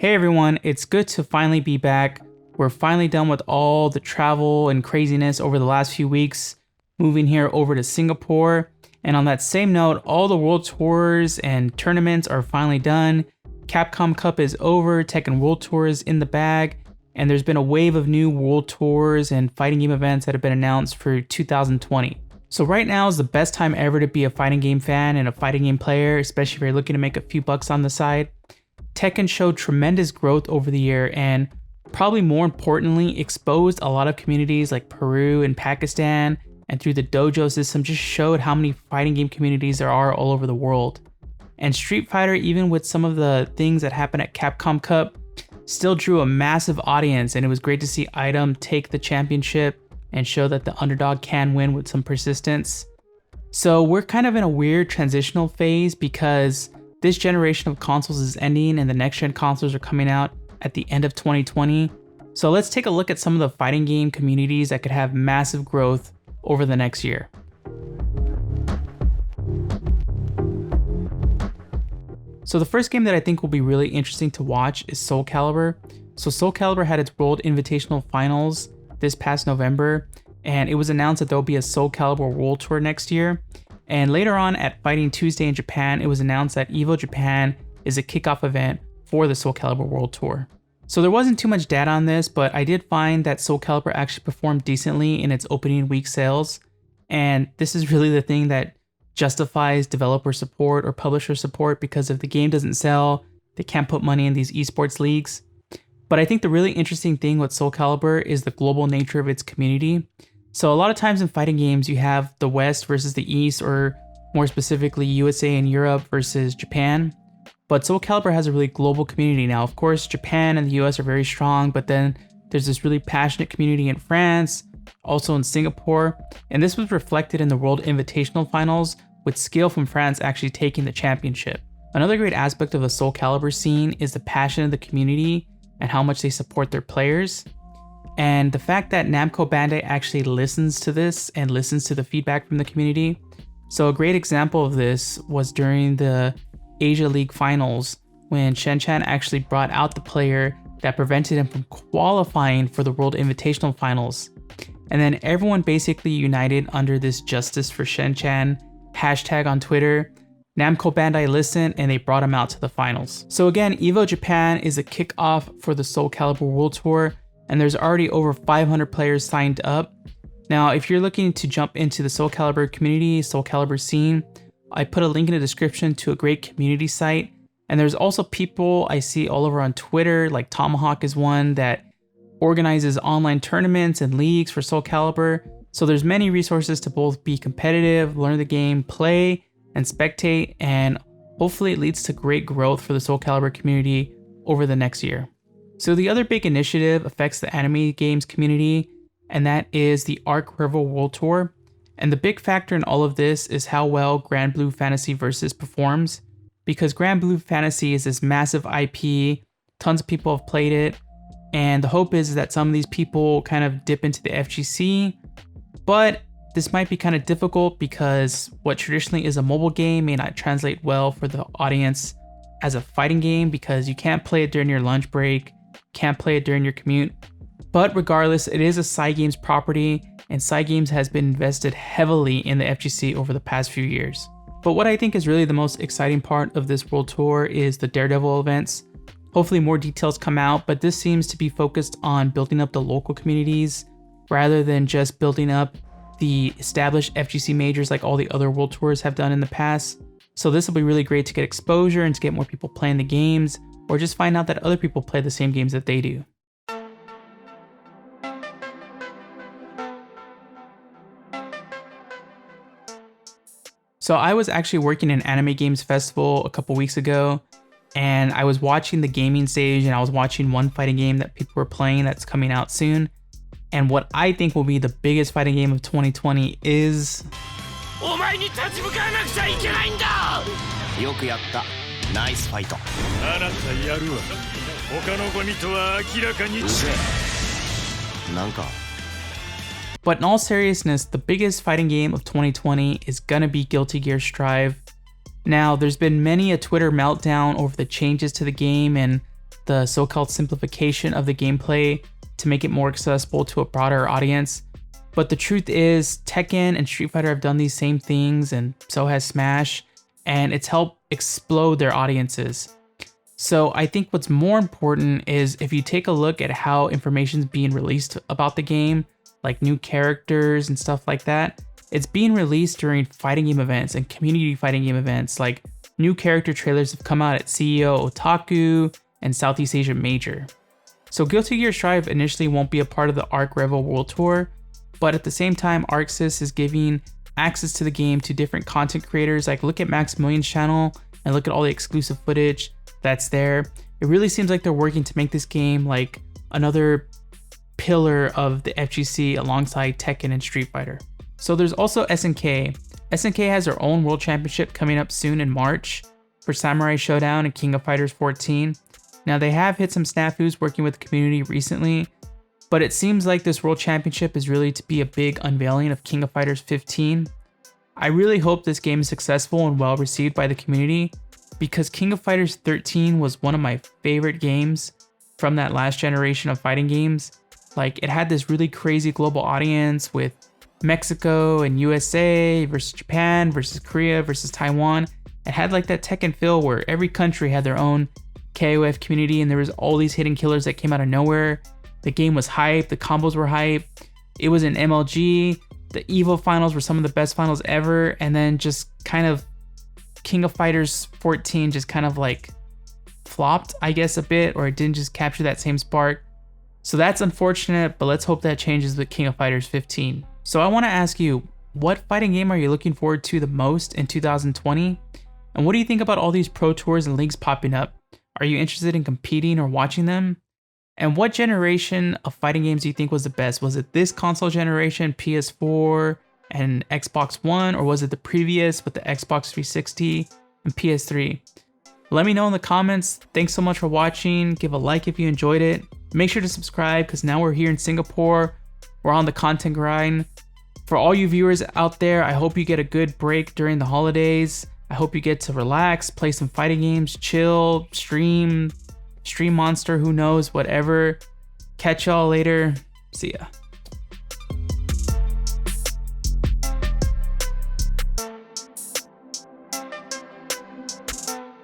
Hey everyone, it's good to finally be back. We're finally done with all the travel and craziness over the last few weeks, moving here over to Singapore. And on that same note, all the world tours and tournaments are finally done. Capcom Cup is over, Tekken World Tour is in the bag, and there's been a wave of new world tours and fighting game events that have been announced for 2020. So right now is the best time ever to be a fighting game fan and a fighting game player, especially if you're looking to make a few bucks on the side. Tekken showed tremendous growth over the year and probably more importantly exposed a lot of communities like Peru and Pakistan, and through the dojo system just showed how many fighting game communities there are all over the world. And Street Fighter, even with some of the things that happened at Capcom Cup, still drew a massive audience, and it was great to see Item take the championship and show that the underdog can win with some persistence. So we're kind of in a weird transitional phase because this generation of consoles is ending and the next gen consoles are coming out at the end of 2020. So let's take a look at some of the fighting game communities that could have massive growth over the next year. So the first game that I think will be really interesting to watch is Soul Calibur. So Soul Calibur had its World Invitational Finals this past November, and it was announced that there will be a Soul Calibur World Tour next year. And later on at Fighting Tuesday in Japan, it was announced that EVO Japan is a kickoff event for the Soul Calibur World Tour. So there wasn't too much data on this, but I did find that Soul Calibur actually performed decently in its opening week sales. And this is really the thing that justifies developer support or publisher support, because if the game doesn't sell, they can't put money in these esports leagues. But I think the really interesting thing with Soul Calibur is the global nature of its community. So a lot of times in fighting games, you have the West versus the East, or more specifically USA and Europe versus Japan. But Soul Calibur has a really global community now. Of course, Japan and the US are very strong, but then there's this really passionate community in France, also in Singapore. And this was reflected in the World Invitational Finals, with Skill from France actually taking the championship. Another great aspect of the Soul Calibur scene is the passion of the community and how much they support their players. And the fact that Namco Bandai actually listens to this and listens to the feedback from the community. So a great example of this was during the Asia League Finals, when Shen Chan actually brought out the player that prevented him from qualifying for the World Invitational Finals. And then everyone basically united under this Justice for Shen Chan hashtag on Twitter. Namco Bandai listened and they brought him out to the finals. So again, EVO Japan is a kickoff for the Soul Calibur World Tour, and there's already over 500 players signed up. Now, if you're looking to jump into the Soul Calibur community, Soul Calibur scene, I put a link in the description to a great community site. And there's also people I see all over on Twitter, like Tomahawk is one that organizes online tournaments and leagues for Soul Calibur. So there's many resources to both be competitive, learn the game, play, and spectate, and hopefully it leads to great growth for the Soul Calibur community over the next year. So the other big initiative affects the anime games community, and that is the Arcrevo World Tour. And the big factor in all of this is how well Grand Blue Fantasy Versus performs, because Grand Blue Fantasy is this massive IP, tons of people have played it, and the hope is that some of these people kind of dip into the FGC, but this might be kind of difficult because what traditionally is a mobile game may not translate well for the audience as a fighting game, because you can't play it during your lunch break, can't play it during your commute. But regardless, it is a Cygames property, and Cygames has been invested heavily in the FGC over the past few years. But what I think is really the most exciting part of this World Tour is the Daredevil events. Hopefully more details come out, but this seems to be focused on building up the local communities rather than just building up the established FGC majors like all the other World Tours have done in the past. So this will be really great to get exposure and to get more people playing the games, or just find out that other people play the same games that they do. So I was actually working in Anime Games Festival a couple weeks ago, and I was watching the gaming stage, and I was watching one fighting game that people were playing that's coming out soon. And what I think will be the biggest fighting game of 2020 is... But in all seriousness, the biggest fighting game of 2020 is gonna be Guilty Gear Strive. Now, there's been many a Twitter meltdown over the changes to the game, and the so-called simplification of the gameplay to make it more accessible to a broader audience. But the truth is, Tekken and Street Fighter have done these same things, and so has Smash, and it's helped explode their audiences. So I think what's more important is if you take a look at how information's being released about the game, like new characters and stuff like that, it's being released during fighting game events and community fighting game events. Like new character trailers have come out at CEO Otaku and Southeast Asia Major. So Guilty Gear Strive initially won't be a part of the Arcrevo World Tour, but at the same time, ArcSys is giving access to the game to different content creators. Like look at Maximilian's channel and look at all the exclusive footage that's there. It really seems like they're working to make this game like another pillar of the FGC alongside Tekken and Street Fighter. So there's also SNK. SNK has their own World Championship coming up soon in March for Samurai Showdown and King of Fighters 14. Now they have hit some snafus working with the community recently, but it seems like this World Championship is really to be a big unveiling of King of Fighters 15. I really hope this game is successful and well received by the community, because King of Fighters 13 was one of my favorite games from that last generation of fighting games. Like it had this really crazy global audience with Mexico and USA versus Japan versus Korea versus Taiwan. It had like that Tekken feel where every country had their own KOF community and there was all these hidden killers that came out of nowhere. The game was hype, the combos were hype, it was an MLG, the EVO finals were some of the best finals ever, and then just kind of King of Fighters 14 just kind of like flopped, I guess, a bit, or it didn't just capture that same spark. So that's unfortunate, but let's hope that changes with King of Fighters 15. So I want to ask you, what fighting game are you looking forward to the most in 2020? And what do you think about all these pro tours and leagues popping up? Are you interested in competing or watching them? And what generation of fighting games do you think was the best? Was it this console generation, PS4 and Xbox One, or was it the previous with the Xbox 360 and PS3? Let me know in the comments. Thanks so much for watching. Give a like if you enjoyed it. Make sure to subscribe because now we're here in Singapore. We're on the content grind. For all you viewers out there, I hope you get a good break during the holidays. I hope you get to relax, play some fighting games, chill, stream Monster, who knows, whatever. Catch y'all later. See ya.